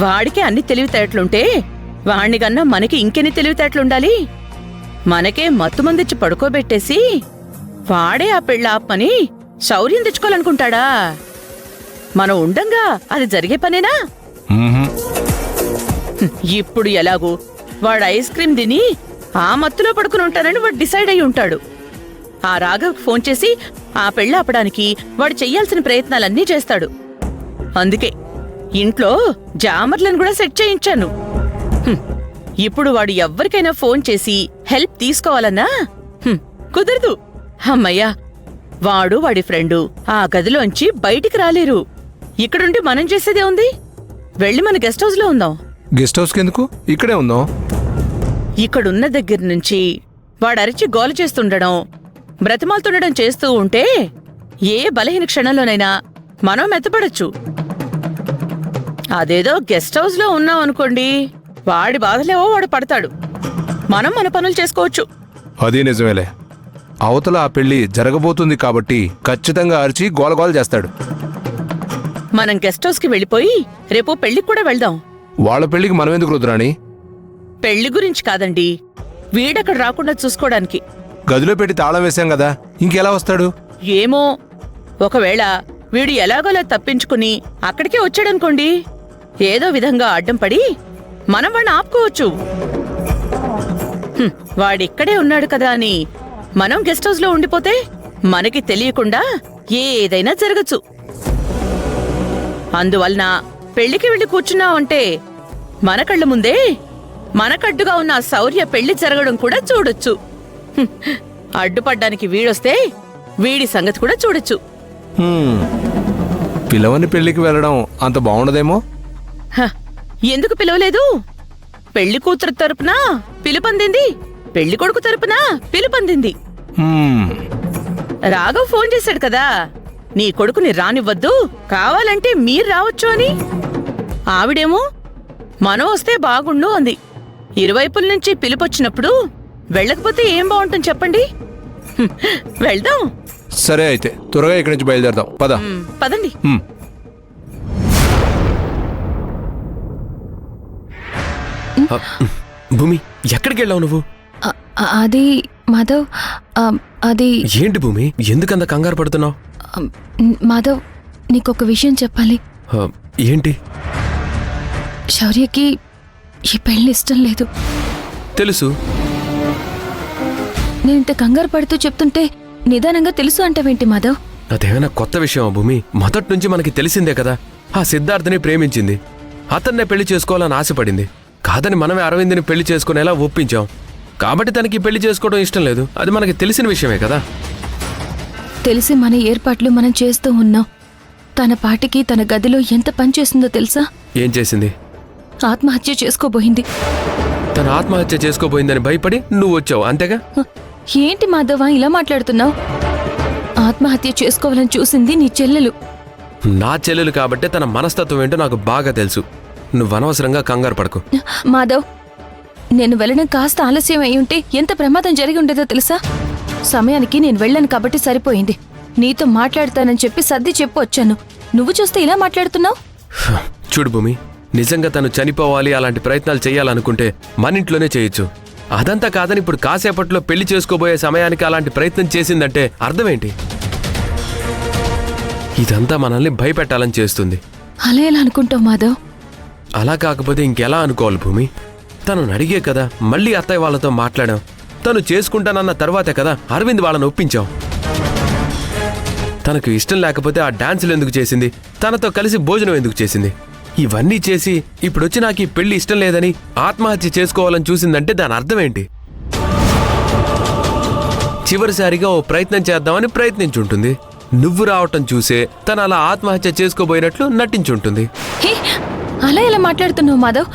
వాడికి అన్ని తెలివితేటలుంటే వాణ్ణి కన్నా మనకి ఇంకెన్ని తెలివితేటలుండాలి? మనకే మత్తుమందిచ్చి పడుకోబెట్టేసి వాడే ఆ పెళ్ళ ఆపమని శౌర్యం తెచ్చుకోవాలనుకుంటాడా? మనం ఉండంగా అది జరిగే పనేనా? ఇప్పుడు ఎలాగూ వాడు ఐస్ క్రీం తిని ఆ మత్తులో పడుకుని ఉంటానని వాడు డిసైడ్ అయి ఉంటాడు. ఆ రాఘవ్కి ఫోన్ చేసి ఆ పెళ్ళ ఆపడానికి వాడు చెయ్యాల్సిన ప్రయత్నాలన్నీ చేస్తాడు. అందుకే ఇంట్లో జామర్లను కూడా సెట్ చేయించాను. ఇప్పుడు వాడు ఎవ్వరికైనా ఫోన్ చేసి హెల్ప్ తీసుకోవాలన్నా కుదరదు. అమ్మయ్యా, వాడు వాడి ఫ్రెండు ఆ గదిలోంచి బయటికి రాలేరు. ఇక్కడుండి మనం చేసేదే ఉంది. వెళ్ళి మన గెస్ట్ హౌస్ లో ఉందాం. గెస్ట్ హౌస్ కెందుకు? ఇక్కడే ఉందాం. ఇక్కడున్న దగ్గర నుంచి వాడరిచి గోల చేస్తుండడం, బ్రతిమాలుతుండడం చేస్తూ ఉంటే ఏ బలహీన క్షణంలోనైనా మనం మెత్తపడచ్చు. అదేదో గెస్ట్ హౌస్ లో ఉన్నాం అనుకోండి, వాడి బాధలేవో వాడు పడతాడు, మనం మన పనులు చేసుకోవచ్చు. అది నిజమేలే. అవతల ఆ పెళ్లి జరగబోతుంది కాబట్టి ఖచ్చితంగా అరిచి గోలగోల చేస్తాడు. మనం గెస్ట్ హౌస్ కి వెళ్ళిపోయి రేపు పెళ్లికి కూడా వెళ్దాం. వాళ్ళ పెళ్లికి మనం ఎందుకు రుద్రాణి? పెళ్లి గురించి కాదండి, వీడక్కడ రాకుండా చూసుకోవడానికి. గదిలో పెట్టి తాళం వేశాం కదా, ఇంకెలా వస్తాడు? ఏమో, ఒకవేళ వీడు ఎలాగోలా తప్పించుకుని అక్కడికే వచ్చాడనుకోండి, ఏదో విధంగా అడ్డం పడి మనం వాడిని ఆపుకోవచ్చు. వాడిక్కడే ఉన్నాడు కదా అని మనం గెస్ట్ హౌస్ లో ఉండిపోతే మనకి తెలియకుండా ఏదైనా జరగచ్చు. అందువలన పెళ్లికి వెళ్ళి కూర్చున్నావంటే మన కళ్ళ ముందే మనకడ్డుగా ఉన్న శౌర్య పెళ్లి జరగడం కూడా చూడొచ్చు. అడ్డుపడ్డానికి వీడొస్తే వీడి సంగతి కూడా చూడొచ్చు. పిలవని పెళ్లికి వెళ్ళడం అంత బాగుండదేమో. ఎందుకు పిలవలేదు? పెళ్లి కూతురు తరపున పిలుపందింది, పెళ్లి కొడుకు తరపున పిలుపందింది. రాఘవ్ ఫోన్ చేశాడు కదా, నీ కొడుకుని రానివ్వద్దు, కావాలంటే మీరు రావచ్చు అని. ఆవిడేమో మనం వస్తే బాగుండు అంది. ఇరువైపుల నుంచి పిలుపొచ్చినప్పుడు వెళ్ళకపోతే ఏం బాగుంటుంది చెప్పండి? వెళ్దాం. సరే అయితే త్వరగా ఇక్కడి నుంచి బయలుదేరదాం. పదండి. భూమి, ఎక్కడికి వెళ్ళావు నువ్వు? అది మాధవ్, అది ఏంటి భూమి, ఎందుకంత కంగారు పడుతున్నావు? మాధవ్, నీకొక విషయం చెప్పాలి. ఏంటి? శౌర్యకి ఈ పెళ్లి ఇష్టం లేదు. తెలుసు. నేను ఇంత కంగారు పడుతూ చెప్తుంటే నిదానంగా తెలుసు అంటావేంటి మాధవ్? అదేమైనా కొత్త విషయమా భూమి? మొదటి నుంచి మనకి తెలిసిందే కదా, ఆ సిద్ధార్థని ప్రేమించింది, అతన్నే పెళ్లి చేసుకోవాలని ఆశపడింది. కాదని మనమే అరవింద్ని పెళ్లి చేసుకునేలా ఒప్పించాం. కాబట్టి తనకి పెళ్లి చేసుకోవడం ఇష్టం లేదు, అది మనకి తెలిసిన విషయమే కదా. తెలిసి మన ఏర్పాట్లు మనం చేస్తూ ఉన్నాం. తన పాటికి తన గదిలో ఎంత పని చేసిందో తెలుసా? ఏం చేసింది? ఆత్మహత్య చేసుకోబోయింది. తన ఆత్మహత్య చేసుకోబోయిందని భయపడి నువ్వు వచ్చావు, అంతేగా? ఏంటి మాధవ ఇలా మాట్లాడుతున్నావు? ఆత్మహత్య చేసుకోవాలని చూసింది నీ చెల్లెలు. నా చెల్లెలు కాబట్టే తన మనస్తత్వం ఏంటో నాకు బాగా తెలుసు. నువ్వు అనవసరంగా కంగారు పడకు. మాధవ్, నేను వెళ్ళడం కాస్త ఆలస్యం అయి ఉంటే ఎంత ప్రమాదం జరిగి ఉండేదో తెలుసా? సమయానికి నేను వెళ్ళాను కాబట్టి సరిపోయింది. నీతో మాట్లాడతానని చెప్పి సర్ది చెప్పి వచ్చాను. నువ్వు చూస్తే ఇలా మాట్లాడుతున్నావు. చూడు భూమి, నిజంగా తను చనిపోవాలి అలాంటి ప్రయత్నాలు చేయాలనుకుంటే మన ఇంట్లోనే చేయొచ్చు. అదంతా కాదని ఇప్పుడు కాసేపట్లో పెళ్లి చేసుకోబోయే సమయానికి అలాంటి ప్రయత్నం చేసిందంటే అర్థమేంటి? ఇదంతా మనల్ని భయపెట్టాలని చేస్తుంది. అలా ఎలా అనుకుంటావు మాధవ్? అలా కాకపోతే ఇంకెలా అనుకోవాలి భూమి? తను అడిగే కదా మళ్ళీ అత్తయ్య వాళ్ళతో మాట్లాడాం. తను చేసుకుంటానన్న తర్వాతే కదా అరవింద్ వాళ్ళని ఒప్పించాం. తనకు ఇష్టం లేకపోతే ఆ డాన్సులు ఎందుకు చేసింది? తనతో కలిసి భోజనం ఎందుకు చేసింది? ఇవన్నీ చేసి ఇప్పుడొచ్చి నాకు ఈ పెళ్లి ఇష్టం లేదని ఆత్మహత్య చేసుకోవాలని చూసిందంటే దాని అర్థమేంటి? చివరిసారిగా ఓ ప్రయత్నం చేద్దామని ప్రయత్నించుంటుంది. నువ్వు రావటం చూసే తను అలా ఆత్మహత్య చేసుకోబోయినట్లు నటించుంటుంది. అలా ఎలా మాట్లాడుతున్నావు మాధవ్?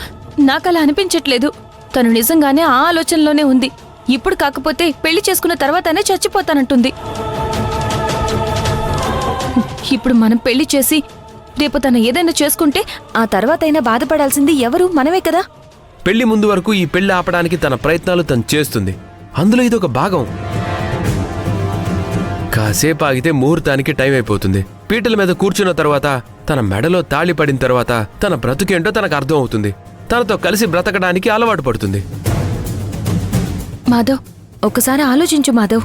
నాకలా అనిపించట్లేదు. తను నిజంగానే ఆ ఆలోచనలోనే ఉంది. ఇప్పుడు కాకపోతే పెళ్లి చేసుకున్న తర్వాతనే చచ్చిపోతానంటుంది. ఇప్పుడు మనం పెళ్లి చేసి రేపు తను ఏదైనా చేసుకుంటే ఆ తర్వాతైనా బాధపడాల్సింది ఎవరు? మనమే కదా. పెళ్లి ముందు వరకు ఈ పెళ్లి ఆపడానికి తన ప్రయత్నాలు తను చేస్తుంది. అందులో ఇదొక భాగం. కాసేపు ఆగితే ముహూర్తానికి టైం అయిపోతుంది. పీటల మీద కూర్చున్న తర్వాత తన మెడలో తాళి పడిన తర్వాత తన బ్రతుకేంటో తనకు అర్థం అవుతుంది. తనతో కలిసి బ్రతకడానికి అలవాటు పడుతుంది. మాధవ్, ఒకసారి ఆలోచించు మాధవ్.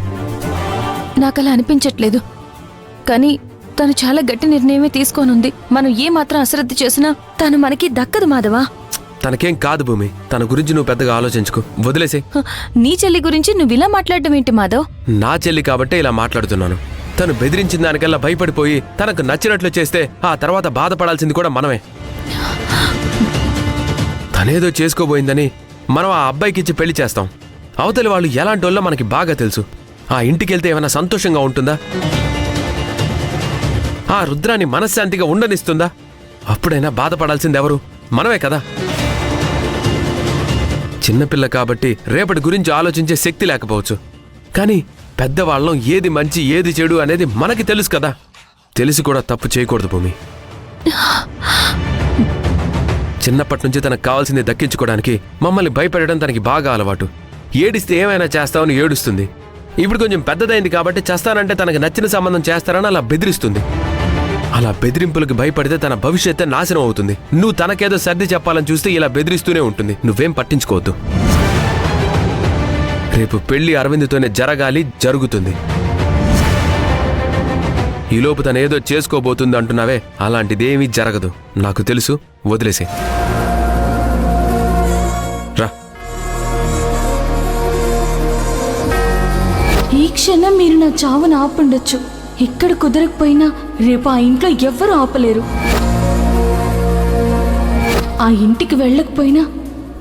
నాకలా అనిపించట్లేదు, కానీ తను చాలా గట్టి నిర్ణయమే తీసుకోనుంది. మనం ఏ మాత్రం అశ్రద్ధ చేసినా తను మనకి దక్కదు మాధవా. తనకేం కాదు భూమి, తన గురించి నువ్వు పెద్దగా ఆలోచించుకో, వదిలేసే. నీ చెల్లి గురించి నువ్విలా మాట్లాడడం ఏంటి మాధవ్? నా చెల్లి కాబట్టే ఇలా మాట్లాడుతున్నాను. తను బెదిరించిన దానికల్లా భయపడిపోయి తనకు నచ్చినట్లు చేస్తే ఆ తర్వాత బాధపడాల్సింది కూడా మనమే. తనేదో చేసుకోబోయిందని మనం ఆ అబ్బాయికిచ్చి పెళ్లి చేస్తాం. అవతలి వాళ్ళు ఎలాంటి వాళ్ళో మనకి బాగా తెలుసు. ఆ ఇంటికెళ్తే ఏమైనా సంతోషంగా ఉంటుందా? ఆ రుద్రాన్ని మనశ్శాంతిగా ఉండనిస్తుందా? అప్పుడైనా బాధపడాల్సింది ఎవరు? మనమే కదా. చిన్నపిల్ల కాబట్టి రేపటి గురించి ఆలోచించే శక్తి లేకపోవచ్చు, కానీ పెద్దవాళ్ళం ఏది మంచి ఏది చెడు అనేది మనకి తెలుసు కదా. తెలిసి కూడా తప్పు చేయకూడదు భూమి. చిన్నప్పటి నుంచి తనకు కావాల్సింది దక్కించుకోవడానికి మమ్మల్ని భయపెట్టడం తనకి బాగా అలవాటు. ఏడిస్తే ఏమైనా చేస్తామని ఏడుస్తుంది. ఇప్పుడు కొంచెం పెద్దదైంది కాబట్టి చేస్తానంటే తనకు నచ్చిన సంబంధం చేస్తారని అలా బెదిరిస్తుంది. అలా బెదిరింపులకు భయపడితే తన భవిష్యత్తే నాశనం అవుతుంది. నువ్వు తనకేదో సర్ది చెప్పాలని చూస్తే ఇలా బెదిరిస్తూనే ఉంటుంది. నువ్వేం పట్టించుకోవద్దు. రేపు పెళ్లి అరవింద్తోనే జరగాలి, జరుగుతుంది. ఈలోపు తను ఏదో చేసుకోబోతుంది అంటున్నావే, అలాంటిదేమీ జరగదు. నాకు తెలుసు, వదిలేసే. రా. ఈ క్షణం మీరు నా చావును ఆపుండొచ్చు. ఇక్కడ కుదరకపోయినా రేపు ఆ ఇంట్లో ఎవ్వరూ ఆపలేరు. ఆ ఇంటికి వెళ్ళకపోయినా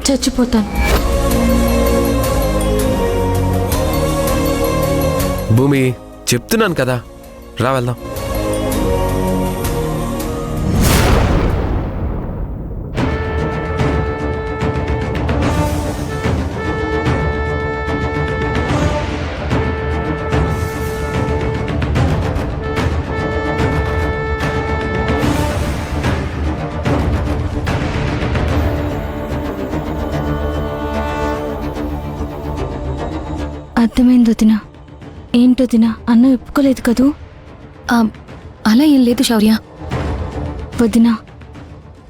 చచ్చిపోతాను. భూమి, చెప్తున్నాను కదా, రా వెళ్దాం. అర్థమైంది వదినా. ఏంటో వదినా, అన్న ఒప్పుకోలేదు కదూ? అలా ఏం లేదు శౌర్య. వదినా,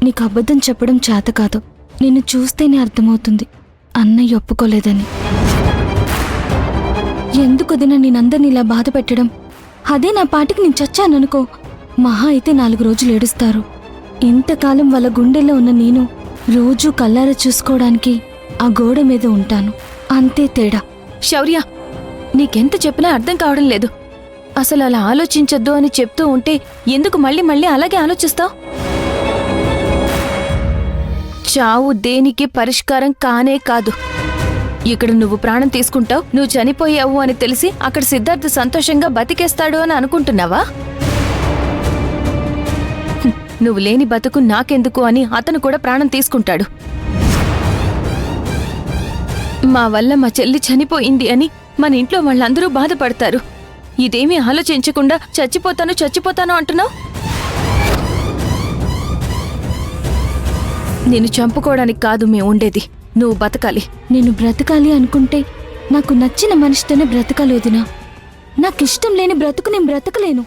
నీకు అబద్ధం చెప్పడం చేత కాదు. నిన్ను చూస్తేనే అర్థమవుతుంది అన్నయ్య ఒప్పుకోలేదని. ఎందుకు వదినా నేనందరినీ ఇలా బాధ పెట్టడం? అదే నా పాటికి నేను చచ్చాననుకో, మహా అయితే 4 రోజులు ఏడుస్తారు. ఇంతకాలం వాళ్ళ గుండెల్లో ఉన్న నేను రోజూ కల్లారా చూసుకోవడానికి ఆ గోడ మీద ఉంటాను. అంతే తేడా. శౌర్య, నీకెంత చెప్పినా అర్థం కావడం లేదు. అసలు అలా ఆలోచించొద్దు అని చెప్తూ ఉంటే ఎందుకు మళ్ళీ మళ్ళీ అలాగే ఆలోచిస్తావు? చావు దేనికి పరిష్కారం కానే కాదు. ఇక్కడ నువ్వు ప్రాణం తీసుకుంటావు, నువ్వు చనిపోయావు అని తెలిసి అక్కడ సిద్ధార్థ్ సంతోషంగా బతికేస్తాడు అని అనుకుంటున్నావా? నువ్వు లేని బతుకు నాకెందుకు అని అతను కూడా ప్రాణం తీసుకుంటాడు. మా వల్ల మా చెల్లి చనిపోయింది అని మన ఇంట్లో వాళ్ళందరూ బాధపడతారు. ఇదేమీ ఆలోచించకుండా చచ్చిపోతాను చచ్చిపోతాను అంటున్నావు. నేను చంపుకోవడానికి కాదు మేము ఉండేది, నువ్వు బతకాలి. నేను బ్రతకాలి అనుకుంటే నాకు నచ్చిన మనిషితోనే బ్రతకాలి వదినా. నాకిష్టం లేని బ్రతుకు నేను బ్రతకలేను.